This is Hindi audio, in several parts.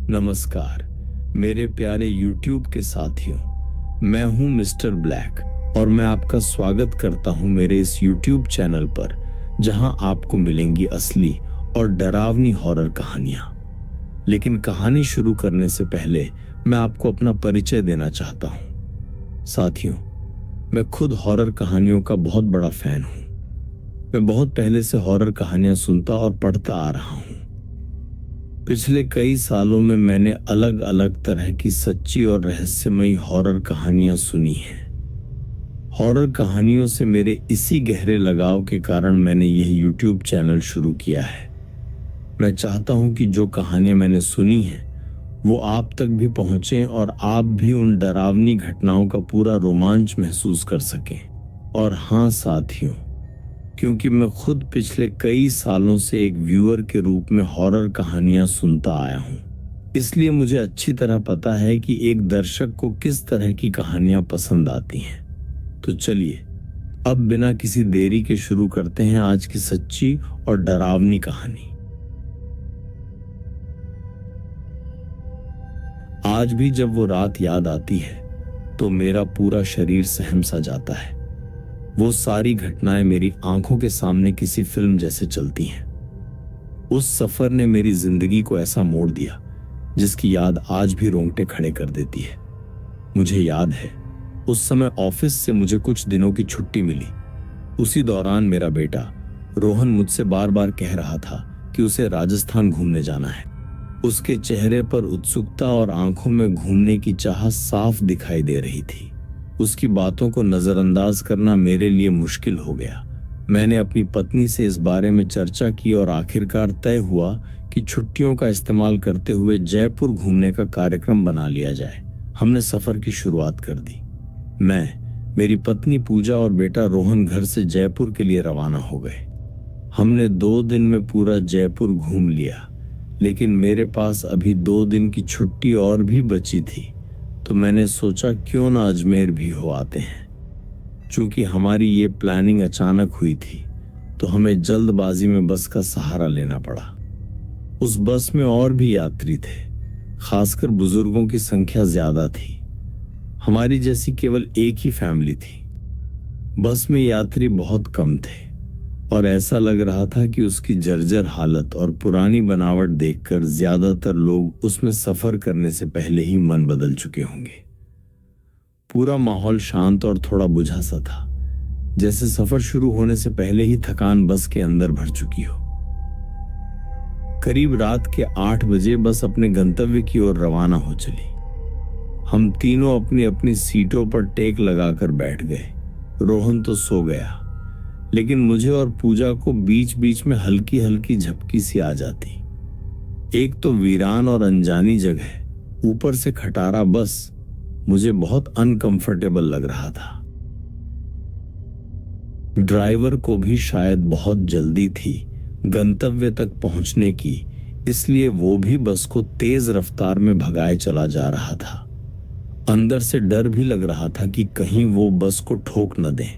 नमस्कार मेरे प्यारे YouTube के साथियों, मैं हूं मिस्टर ब्लैक और मैं आपका स्वागत करता हूं मेरे इस YouTube चैनल पर, जहां आपको मिलेंगी असली और डरावनी हॉरर कहानियां। लेकिन कहानी शुरू करने से पहले मैं आपको अपना परिचय देना चाहता हूं। साथियों, मैं खुद हॉरर कहानियों का बहुत बड़ा फैन हूं। मैं बहुत पहले से हॉरर कहानियां सुनता और पढ़ता आ रहा हूं। पिछले कई सालों में मैंने अलग अलग तरह की सच्ची और रहस्यमयी हॉरर कहानियां सुनी हैं। हॉरर कहानियों से मेरे इसी गहरे लगाव के कारण मैंने यह YouTube चैनल शुरू किया है। मैं चाहता हूं कि जो कहानियां मैंने सुनी हैं वो आप तक भी पहुंचें और आप भी उन डरावनी घटनाओं का पूरा रोमांच महसूस कर सकें। और हाँ साथियों, क्योंकि मैं खुद पिछले कई सालों से एक व्यूअर के रूप में हॉरर कहानियां सुनता आया हूं, इसलिए मुझे अच्छी तरह पता है कि एक दर्शक को किस तरह की कहानियां पसंद आती हैं। तो चलिए अब बिना किसी देरी के शुरू करते हैं आज की सच्ची और डरावनी कहानी। आज भी जब वो रात याद आती है तो मेरा पूरा शरीर सहम सा जाता है। वो सारी घटनाएं मेरी आंखों के सामने किसी फिल्म जैसे चलती हैं। उस सफर ने मेरी जिंदगी को ऐसा मोड़ दिया जिसकी याद आज भी रोंगटे खड़े कर देती है। मुझे याद है उस समय ऑफिस से मुझे कुछ दिनों की छुट्टी मिली। उसी दौरान मेरा बेटा रोहन मुझसे बार बार कह रहा था कि उसे राजस्थान घूमने जाना है। उसके चेहरे पर उत्सुकता और आंखों में घूमने की चाह साफ दिखाई दे रही थी। उसकी बातों को नजरअंदाज करना मेरे लिए मुश्किल हो गया। मैंने अपनी पत्नी से इस बारे में चर्चा की और आखिरकार तय हुआ कि छुट्टियों का इस्तेमाल करते हुए जयपुर घूमने का कार्यक्रम बना लिया जाए। हमने सफर की शुरुआत कर दी। मैं, मेरी पत्नी पूजा और बेटा रोहन घर से जयपुर के लिए रवाना हो गए। हमने 2 दिन में पूरा जयपुर घूम लिया, लेकिन मेरे पास अभी 2 दिन की छुट्टी और भी बची थी, तो मैंने सोचा क्यों ना अजमेर भी हो आते हैं। चूंकि हमारी ये प्लानिंग अचानक हुई थी तो हमें जल्दबाजी में बस का सहारा लेना पड़ा। उस बस में और भी यात्री थे, खासकर बुजुर्गों की संख्या ज्यादा थी। हमारी जैसी केवल एक ही फैमिली थी। बस में यात्री बहुत कम थे और ऐसा लग रहा था कि उसकी जर्जर हालत और पुरानी बनावट देखकर ज्यादातर लोग उसमें सफर करने से पहले ही मन बदल चुके होंगे। पूरा माहौल शांत और थोड़ा बुझा सा था, जैसे सफर शुरू होने से पहले ही थकान बस के अंदर भर चुकी हो। करीब रात के 8 बजे बस अपने गंतव्य की ओर रवाना हो चली। हम तीनों अपनी अपनी सीटों पर टेक लगाकर बैठ गए। रोहन तो सो गया, लेकिन मुझे और पूजा को बीच बीच में हल्की हल्की झपकी सी आ जाती। एक तो वीरान और अनजानी जगह, ऊपर से खटारा बस, मुझे बहुत अनकंफर्टेबल लग रहा था। ड्राइवर को भी शायद बहुत जल्दी थी गंतव्य तक पहुंचने की, इसलिए वो भी बस को तेज रफ्तार में भगाए चला जा रहा था। अंदर से डर भी लग रहा था कि कहीं वो बस को ठोक न दें,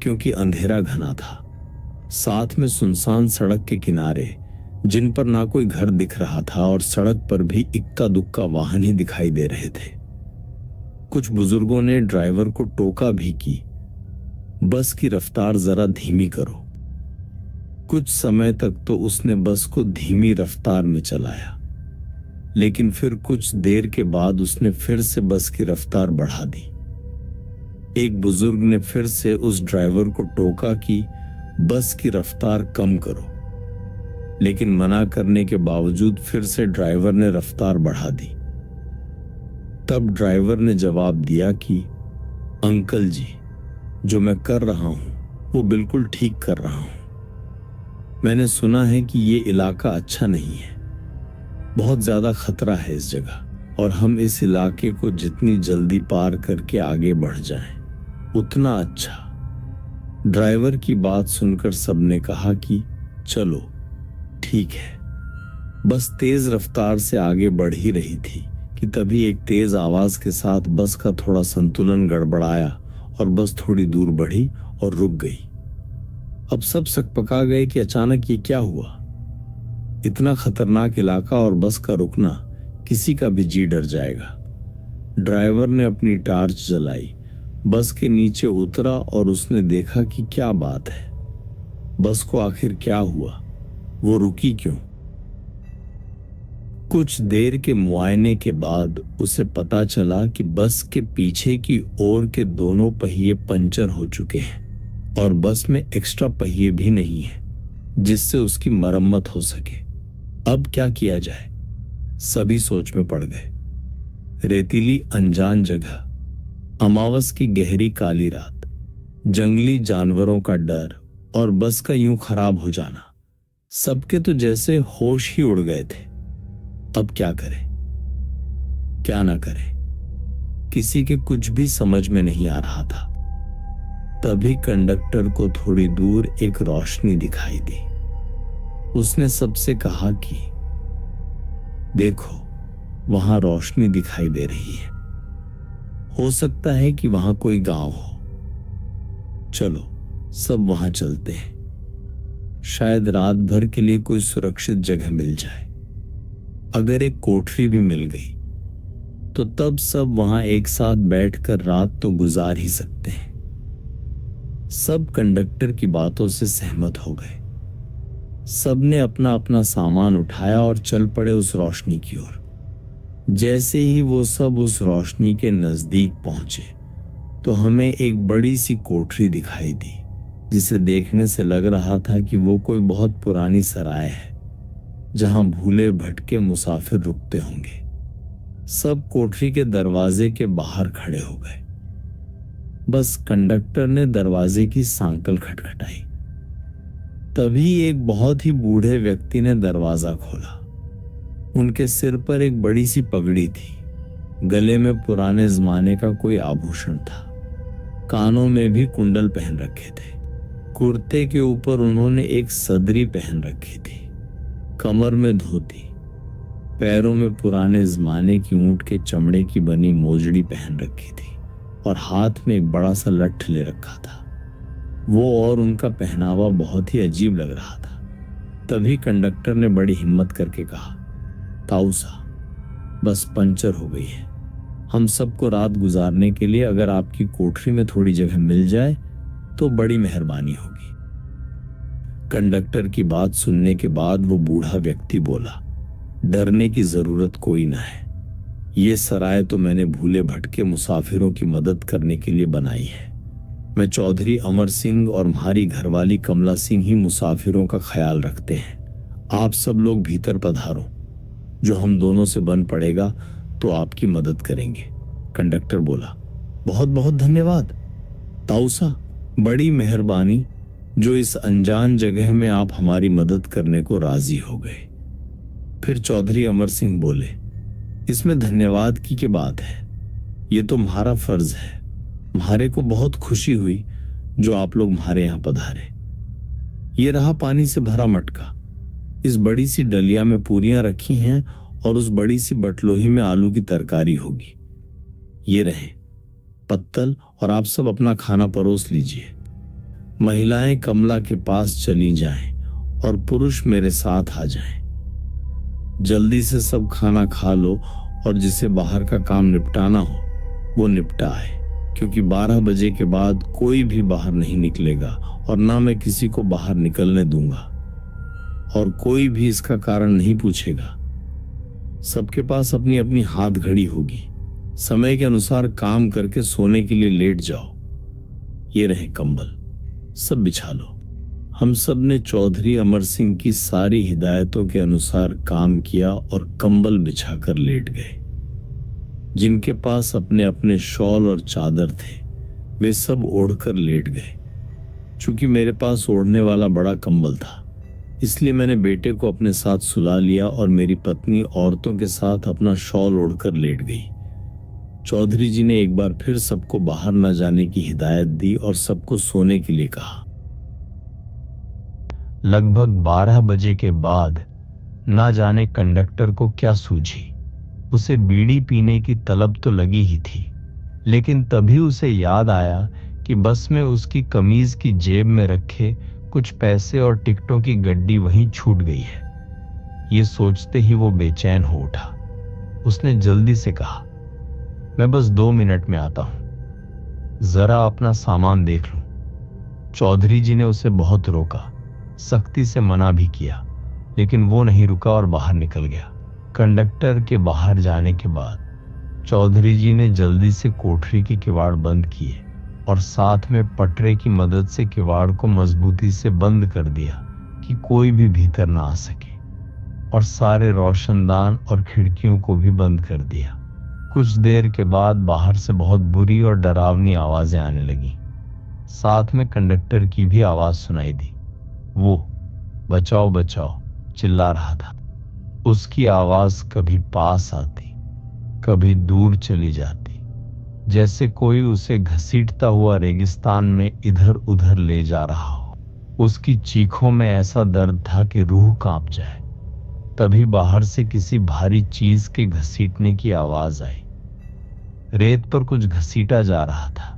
क्योंकि अंधेरा घना था। साथ में सुनसान सड़क के किनारे, जिन पर ना कोई घर दिख रहा था और सड़क पर भी इक्का दुक्का वाहन ही दिखाई दे रहे थे। कुछ बुजुर्गों ने ड्राइवर को टोका भी कि बस की रफ्तार जरा धीमी करो। कुछ समय तक तो उसने बस को धीमी रफ्तार में चलाया, लेकिन फिर कुछ देर के बाद उसने फिर से बस की रफ्तार बढ़ा दी। एक बुजुर्ग ने फिर से उस ड्राइवर को टोका कि बस की रफ्तार कम करो, लेकिन मना करने के बावजूद फिर से ड्राइवर ने रफ्तार बढ़ा दी। तब ड्राइवर ने जवाब दिया कि अंकल जी, जो मैं कर रहा हूं वो बिल्कुल ठीक कर रहा हूं। मैंने सुना है कि ये इलाका अच्छा नहीं है, बहुत ज्यादा खतरा है इस जगह, और हम इस इलाके को जितनी जल्दी पार करके आगे बढ़ जाएं उतना अच्छा। ड्राइवर की बात सुनकर सबने कहा कि चलो ठीक है। बस तेज रफ्तार से आगे बढ़ ही रही थी कि तभी एक तेज आवाज के साथ बस का थोड़ा संतुलन गड़बड़ाया और बस थोड़ी दूर बढ़ी और रुक गई। अब सब सकपका गए कि अचानक ये क्या हुआ। इतना खतरनाक इलाका और बस का रुकना, किसी का भी जी डर जाएगा। ड्राइवर ने अपनी टार्च जलाई, बस के नीचे उतरा और उसने देखा कि क्या बात है, बस को आखिर क्या हुआ, वो रुकी क्यों। कुछ देर के मुआयने के बाद उसे पता चला कि बस के पीछे की ओर के दोनों पहिए पंचर हो चुके हैं और बस में एक्स्ट्रा पहिए भी नहीं है जिससे उसकी मरम्मत हो सके। अब क्या किया जाए, सभी सोच में पड़ गए। रेतीली अनजान जगह, अमावस की गहरी काली रात, जंगली जानवरों का डर और बस का यूं खराब हो जाना, सबके तो जैसे होश ही उड़ गए थे। अब क्या करें, क्या ना करें, किसी के कुछ भी समझ में नहीं आ रहा था। तभी कंडक्टर को थोड़ी दूर एक रोशनी दिखाई दी। उसने सबसे कहा कि देखो, वहां रोशनी दिखाई दे रही है, हो सकता है कि वहां कोई गांव हो। चलो सब वहां चलते हैं, शायद रात भर के लिए कोई सुरक्षित जगह मिल जाए। अगर एक कोठरी भी मिल गई तो तब सब वहां एक साथ बैठकर रात तो गुजार ही सकते हैं। सब कंडक्टर की बातों से सहमत हो गए। सबने अपना अपना सामान उठाया और चल पड़े उस रोशनी की ओर। जैसे ही वो सब उस रोशनी के नजदीक पहुंचे तो हमें एक बड़ी सी कोठरी दिखाई दी, जिसे देखने से लग रहा था कि वो कोई बहुत पुरानी सराय है जहां भूले भटके मुसाफिर रुकते होंगे। सब कोठरी के दरवाजे के बाहर खड़े हो गए। बस कंडक्टर ने दरवाजे की सांकल खटखटाई। तभी एक बहुत ही बूढ़े व्यक्ति ने दरवाजा खोला। उनके सिर पर एक बड़ी सी पगड़ी थी, गले में पुराने जमाने का कोई आभूषण था, कानों में भी कुंडल पहन रखे थे। कुर्ते के ऊपर उन्होंने एक सदरी पहन रखी थी, कमर में धोती, पैरों में पुराने जमाने की ऊंट के चमड़े की बनी मोजड़ी पहन रखी थी और हाथ में एक बड़ा सा लठ ले रखा था। वो और उनका पहनावा बहुत ही अजीब लग रहा था। तभी कंडक्टर ने बड़ी हिम्मत करके कहा, ताऊसा, बस पंचर हो गई है। हम सबको रात गुजारने के लिए अगर आपकी कोठरी में थोड़ी जगह मिल जाए तो बड़ी मेहरबानी होगी। कंडक्टर की बात सुनने के बाद वो बूढ़ा व्यक्ति बोला, डरने की जरूरत कोई ना है। ये सराय तो मैंने भूले भटके मुसाफिरों की मदद करने के लिए बनाई है। मैं चौधरी अमर सिंह और हमारी घरवाली कमला सिंह ही मुसाफिरों का ख्याल रखते हैं। आप सब लोग भीतर पधारो, जो हम दोनों से बन पड़ेगा तो आपकी मदद करेंगे। कंडक्टर बोला, बहुत बहुत धन्यवाद ताऊसा, बड़ी मेहरबानी जो इस अनजान जगह में आप हमारी मदद करने को राजी हो गए। फिर चौधरी अमर सिंह बोले, इसमें धन्यवाद की क्या बात है, ये तो हमारा फर्ज है। हमारे को बहुत खुशी हुई जो आप लोग हमारे यहाँ पधारे। ये रहा पानी से भरा मटका, इस बड़ी सी डलिया में पूरियां रखी हैं और उस बड़ी सी बटलोही में आलू की तरकारी होगी। ये रहे पत्तल और आप सब अपना खाना परोस लीजिए। महिलाएं कमला के पास चली जाएं और पुरुष मेरे साथ आ जाएं। जल्दी से सब खाना खा लो और जिसे बाहर का काम निपटाना हो वो निपटाए, क्योंकि 12 बजे के बाद कोई भी बाहर नहीं निकलेगा और ना मैं किसी को बाहर निकलने दूंगा और कोई भी इसका कारण नहीं पूछेगा। सबके पास अपनी अपनी हाथ घड़ी होगी, समय के अनुसार काम करके सोने के लिए लेट जाओ। ये रहे कंबल, सब बिछा लो। हम सब ने चौधरी अमर सिंह की सारी हिदायतों के अनुसार काम किया और कंबल बिछाकर लेट गए। जिनके पास अपने अपने शॉल और चादर थे वे सब ओढ़कर लेट गए। चूंकि मेरे पास ओढ़ने वाला बड़ा कंबल था, इसलिए मैंने बेटे को अपने साथ सुला लिया और मेरी पत्नी औरतों के साथ अपना शॉल ओढ़कर लेट गई। चौधरी जी ने एक बार फिर सबको बाहर न जाने की हिदायत दी और सबको सोने के लिए कहा। लगभग 12 बजे के बाद ना जाने कंडक्टर को क्या सूझी, उसे बीड़ी पीने की तलब तो लगी ही थी, लेकिन तभी उसे याद आया कि बस में उसकी कमीज की जेब में रखे कुछ पैसे और टिकटों की गड्डी वहीं छूट गई है। ये सोचते ही वो बेचैन हो उठा। उसने जल्दी से कहा, मैं बस 2 मिनट में आता हूं, जरा अपना सामान देख लूं। चौधरी जी ने उसे बहुत रोका, सख्ती से मना भी किया, लेकिन वो नहीं रुका और बाहर निकल गया। कंडक्टर के बाहर जाने के बाद चौधरी जी ने जल्दी से कोठरी के किवाड़ बंद किए और साथ में पटरे की मदद से किवाड़ को मजबूती से बंद कर दिया कि कोई भी भीतर ना आ सके, और सारे रोशनदान और खिड़कियों को भी बंद कर दिया। कुछ देर के बाद बाहर से बहुत बुरी और डरावनी आवाजें आने लगी। साथ में कंडक्टर की भी आवाज सुनाई दी। वो बचाओ बचाओ चिल्ला रहा था। उसकी आवाज कभी पास आती, कभी दूर चली जाती, जैसे कोई उसे घसीटता हुआ रेगिस्तान में इधर उधर ले जा रहा हो। उसकी चीखों में ऐसा दर्द था कि रूह कांप जाए। तभी बाहर से किसी भारी चीज के घसीटने की आवाज आई। रेत पर कुछ घसीटा जा रहा था।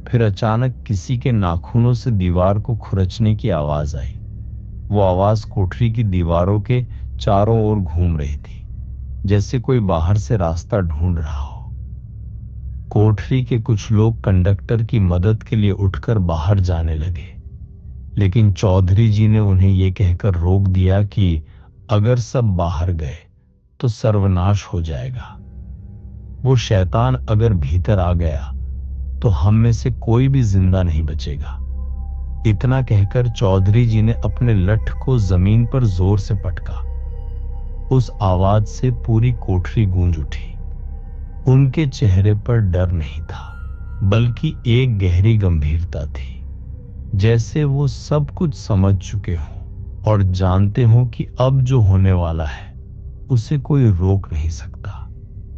फिर अचानक किसी के नाखूनों से दीवार को खुरचने की आवाज आई। वो आवाज कोठरी की दीवारों के चारों ओर घूम रही थी, जैसे कोई बाहर से रास्ता ढूंढ रहा हो। कोठरी के कुछ लोग कंडक्टर की मदद के लिए उठकर बाहर जाने लगे, लेकिन चौधरी जी ने उन्हें यह कहकर रोक दिया कि अगर सब बाहर गए तो सर्वनाश हो जाएगा। वो शैतान अगर भीतर आ गया तो हम में से कोई भी जिंदा नहीं बचेगा। इतना कहकर चौधरी जी ने अपने लठ को जमीन पर जोर से पटका। उस आवाज से पूरी कोठरी गूंज उठी। उनके चेहरे पर डर नहीं था, बल्कि एक गहरी गंभीरता थी, जैसे वो सब कुछ समझ चुके हों और जानते हों कि अब जो होने वाला है उसे कोई रोक नहीं सकता।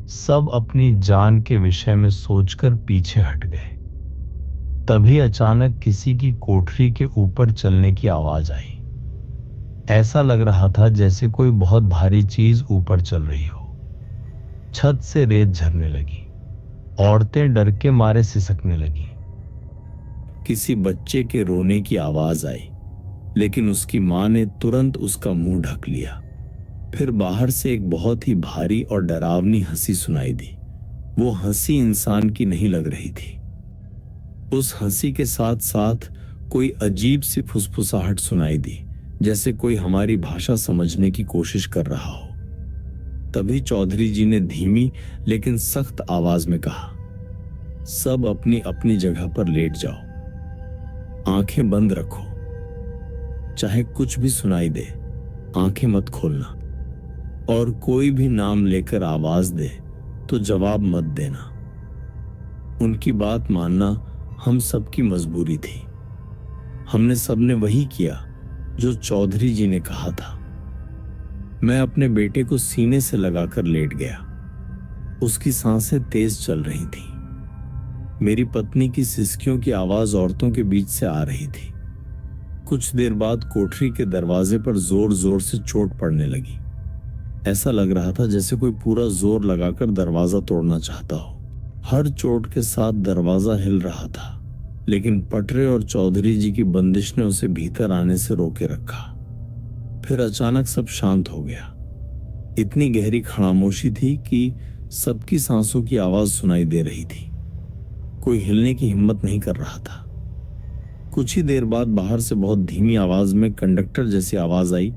सब अपनी जान के विषय में सोचकर पीछे हट गए। तभी अचानक किसी की कोठरी के ऊपर चलने की आवाज आई। ऐसा लग रहा था जैसे कोई बहुत भारी चीज ऊपर चल रही हो। छत से रेत झरने लगी। औरतें डर के मारे सिसकने लगी। किसी बच्चे के रोने की आवाज आई, लेकिन उसकी मां ने तुरंत उसका मुंह ढक लिया। फिर बाहर से एक बहुत ही भारी और डरावनी हंसी सुनाई दी। वो हंसी इंसान की नहीं लग रही थी। उस हंसी के साथ साथ कोई अजीब सी फुसफुसाहट सुनाई दी, जैसे कोई हमारी भाषा समझने की कोशिश कर रहा हो। तभी चौधरी जी ने धीमी लेकिन सख्त आवाज में कहा, सब अपनी अपनी जगह पर लेट जाओ, आंखें बंद रखो, चाहे कुछ भी सुनाई दे आंखें मत खोलना, और कोई भी नाम लेकर आवाज दे तो जवाब मत देना। उनकी बात मानना हम सबकी मजबूरी थी। हमने सबने वही किया जो चौधरी जी ने कहा था। मैं अपने बेटे को सीने से लगाकर लेट गया। उसकी सांसें तेज चल रही थीं। मेरी पत्नी की सिसकियों की आवाज औरतों के बीच से आ रही थी। कुछ देर बाद कोठरी के दरवाजे पर जोर जोर से चोट पड़ने लगी। ऐसा लग रहा था जैसे कोई पूरा जोर लगाकर दरवाजा तोड़ना चाहता हो। हर चोट के साथ दरवाजा हिल रहा था, लेकिन पटरे और चौधरी जी की बंदिश ने उसे भीतर आने से रोके रखा। फिर अचानक सब शांत हो गया। इतनी गहरी खामोशी थी कि सबकी सांसों की आवाज सुनाई दे रही थी। कोई हिलने की हिम्मत नहीं कर रहा था। कुछ ही देर बाद बाहर से बहुत धीमी आवाज में कंडक्टर जैसी आवाज आई,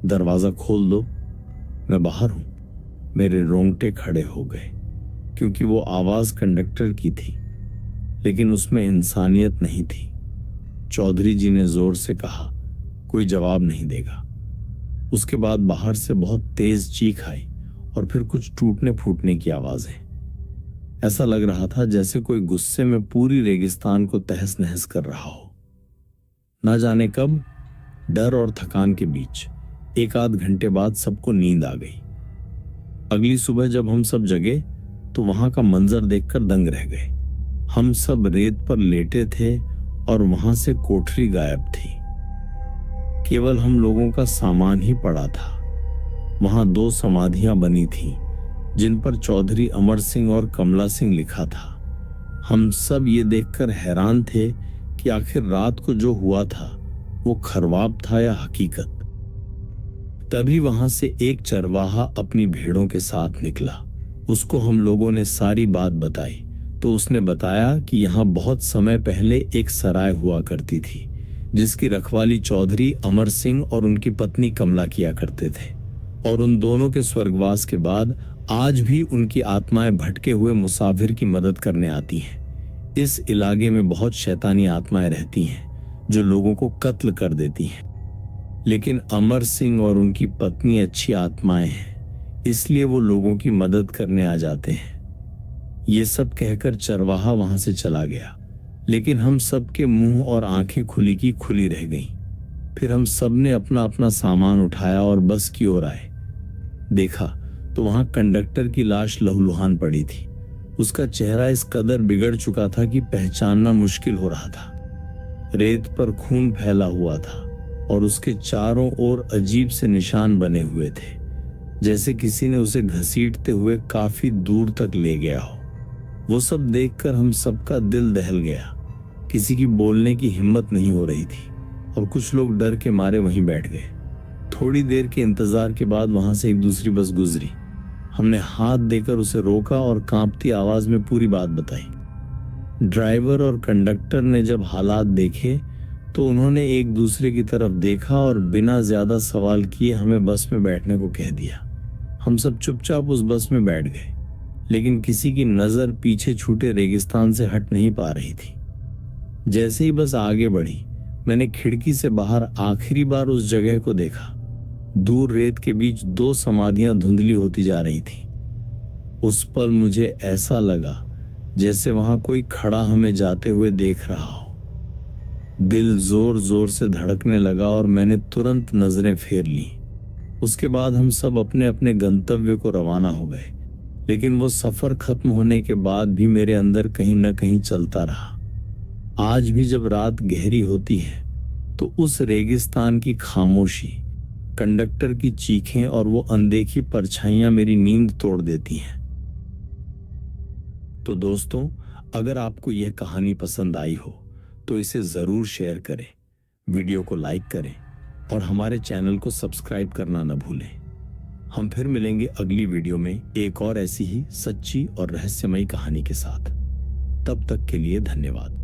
दरवाजा खोल दो, मैं बाहर हूं। मेरे रोंगटे खड़े हो गए, क्योंकि वो आवाज कंडक्टर की थी, लेकिन उसमें इंसानियत नहीं थी। चौधरी जी ने जोर से कहा, कोई जवाब नहीं देगा। उसके बाद बाहर से बहुत तेज चीख आई और फिर कुछ टूटने फूटने की आवाजें। ऐसा लग रहा था जैसे कोई गुस्से में पूरी रेगिस्तान को तहस नहस कर रहा हो। ना जाने कब डर और थकान के बीच 1 आध घंटे बाद सबको नींद आ गई। अगली सुबह जब हम सब जगे तो वहां का मंजर देखकर दंग रह गए। हम सब रेत पर लेटे थे और वहां से कोठरी गायब थी। केवल हम लोगों का सामान ही पड़ा था। वहां 2 समाधियां बनी थीं, जिन पर चौधरी अमर सिंह और कमला सिंह लिखा था। हम सब ये देखकर हैरान थे कि आखिर रात को जो हुआ था वो खरवाब था या हकीकत। तभी वहां से एक चरवाहा अपनी भेड़ों के साथ निकला। उसको हम लोगों ने सारी बात बताई तो उसने बताया कि यहाँ बहुत समय पहले एक सराय हुआ करती थी जिसकी रखवाली चौधरी अमर सिंह और उनकी पत्नी कमला किया करते थे, और उन दोनों के स्वर्गवास के बाद आज भी उनकी आत्माएं भटके हुए मुसाफिर की मदद करने आती हैं। इस इलाके में बहुत शैतानी आत्माएं रहती हैं जो लोगों को कत्ल कर देती हैं, लेकिन अमर सिंह और उनकी पत्नी अच्छी आत्माएं हैं, इसलिए वो लोगों की मदद करने आ जाते हैं। ये सब कहकर चरवाहा वहां से चला गया, लेकिन हम सबके मुंह और आंखें खुली की खुली रह गईं। फिर हम सब ने अपना अपना सामान उठाया और बस की ओर आए। देखा तो वहां कंडक्टर की लाश लहूलुहान पड़ी थी। उसका चेहरा इस कदर बिगड़ चुका था कि पहचानना मुश्किल हो रहा था। रेत पर खून फैला हुआ था और उसके चारों ओर अजीब से निशान बने हुए थे, जैसे किसी ने उसे घसीटते हुए काफी दूर तक ले गया हो। वो सब देखकर हम सबका दिल दहल गया। किसी की बोलने की हिम्मत नहीं हो रही थी और कुछ लोग डर के मारे वहीं बैठ गए। थोड़ी देर के इंतजार के बाद वहां से एक दूसरी बस गुजरी। हमने हाथ देकर उसे रोका और कांपती आवाज में पूरी बात बताई। ड्राइवर और कंडक्टर ने जब हालात देखे तो उन्होंने एक दूसरे की तरफ देखा और बिना ज्यादा सवाल किए हमें बस में बैठने को कह दिया। हम सब चुपचाप उस बस में बैठ गए, लेकिन किसी की नजर पीछे छूटे रेगिस्तान से हट नहीं पा रही थी। जैसे ही बस आगे बढ़ी, मैंने खिड़की से बाहर आखिरी बार उस जगह को देखा। दूर रेत के बीच दो समाधियां धुंधली होती जा रही थी। उस पल मुझे ऐसा लगा जैसे वहां कोई खड़ा हमें जाते हुए देख रहा हो। दिल जोर जोर से धड़कने लगा और मैंने तुरंत नजरें फेर ली। उसके बाद हम सब अपने अपने गंतव्य को रवाना हो गए, लेकिन वो सफर खत्म होने के बाद भी मेरे अंदर कहीं न कहीं चलता रहा। आज भी जब रात गहरी होती है तो उस रेगिस्तान की खामोशी, कंडक्टर की चीखें और वो अनदेखी परछाइयां मेरी नींद तोड़ देती हैं। तो दोस्तों, अगर आपको यह कहानी पसंद आई हो तो इसे जरूर शेयर करें, वीडियो को लाइक करें और हमारे चैनल को सब्सक्राइब करना न भूलें। हम फिर मिलेंगे अगली वीडियो में एक और ऐसी ही सच्ची और रहस्यमयी कहानी के साथ। तब तक के लिए धन्यवाद।